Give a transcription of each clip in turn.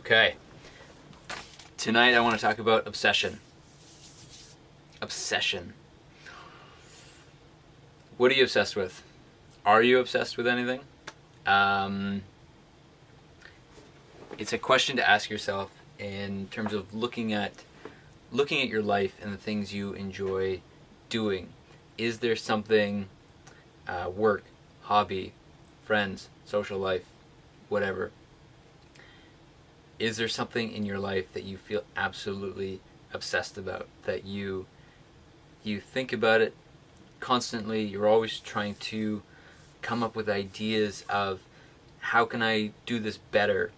Okay. Tonight I want to talk about obsession. Obsession. What are you obsessed with? Are you obsessed with anything? It's a question to ask yourself in terms of looking at your life and the things you enjoy doing. Is there something, work, hobby, friends, social life, whatever? Is there something in your life that you feel absolutely obsessed about, that you think about it constantly? You're always trying to come up with ideas of, how can I do this better,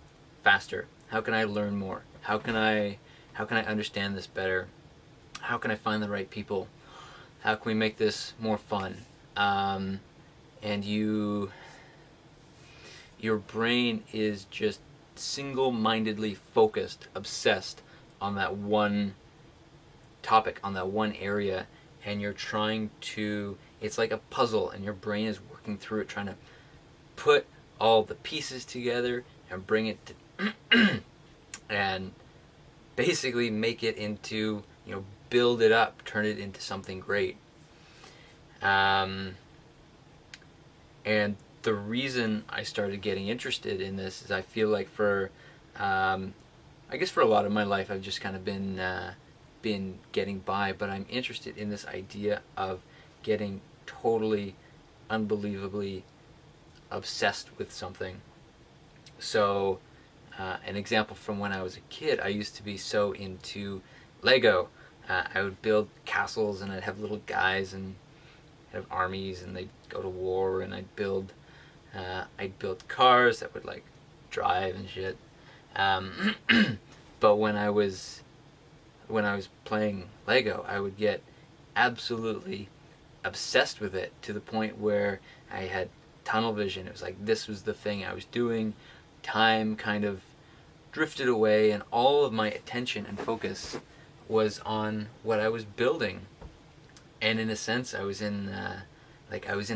faster? How can I learn more? How can I understand this better? How can I find the right people? How can we make this more fun? And your brain is just single-mindedly focused, obsessed on that one topic, on that one area, and you're trying to, it's like a puzzle, and your brain is working through it, trying to put all the pieces together and bring it to and basically make it into, build it up, turn it into something great. And the reason I started getting interested in this is I feel like for a lot of my life I've just kind of been getting by, but I'm interested in this idea of getting totally, unbelievably obsessed with something. So an example from when I was a kid, I used to be so into Lego. I would build castles, and I'd have little guys and have armies, and they'd go to war, and I'd build cars that would like drive and shit. But when I was playing Lego, I would get absolutely obsessed with it, to the point where I had tunnel vision. It was like this was the thing I was doing. Time kind of drifted away, and all of my attention and focus was on what I was building. And in a sense, I was in a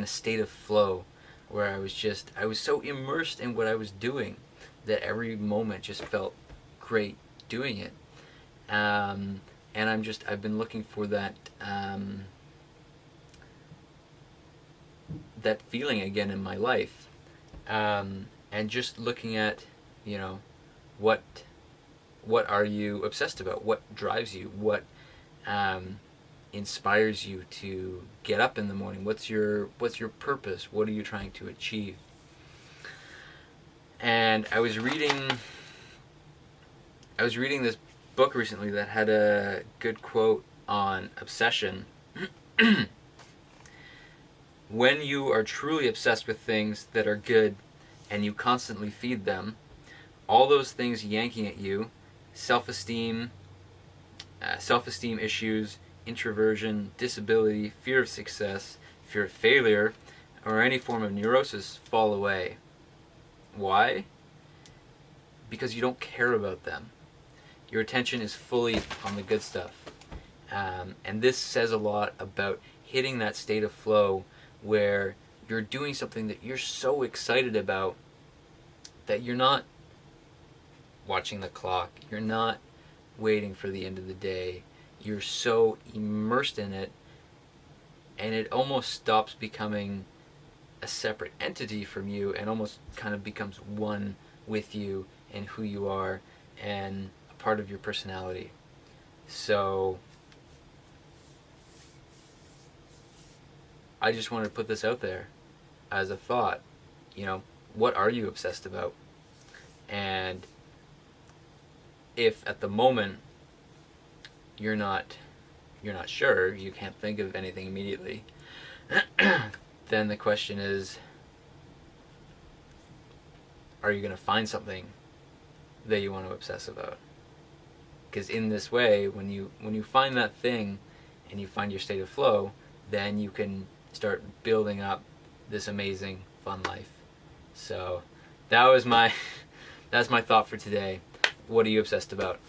state of flow, where I was so immersed in what I was doing that every moment just felt great doing it. And I've been looking for that that feeling again in my life, and just looking at, what are you obsessed about? What drives you? What inspires you to get up in the morning? What's your purpose? What are you trying to achieve? And I was reading this book recently that had a good quote on obsession. When you are truly obsessed with things that are good and you constantly feed them, all those things yanking at you, self-esteem issues, introversion, disability, fear of success, fear of failure, or any form of neurosis fall away. Why? Because you don't care about them. Your attention is fully on the good stuff. And this says a lot about hitting that state of flow where you're doing something that you're so excited about that you're not watching the clock, you're not waiting for the end of the day. You're so immersed in it, and it almost stops becoming a separate entity from you, and almost kind of becomes one with you and who you are, and a part of your personality. So I just wanted to put this out there as a thought. What are you obsessed about? And if at the moment you're not sure, you can't think of anything immediately, then the question is, are you going to find something that you want to obsess about? Because in this way, when you find that thing and you find your state of flow, then you can start building up this amazing fun life. So that's my thought for today. What are you obsessed about?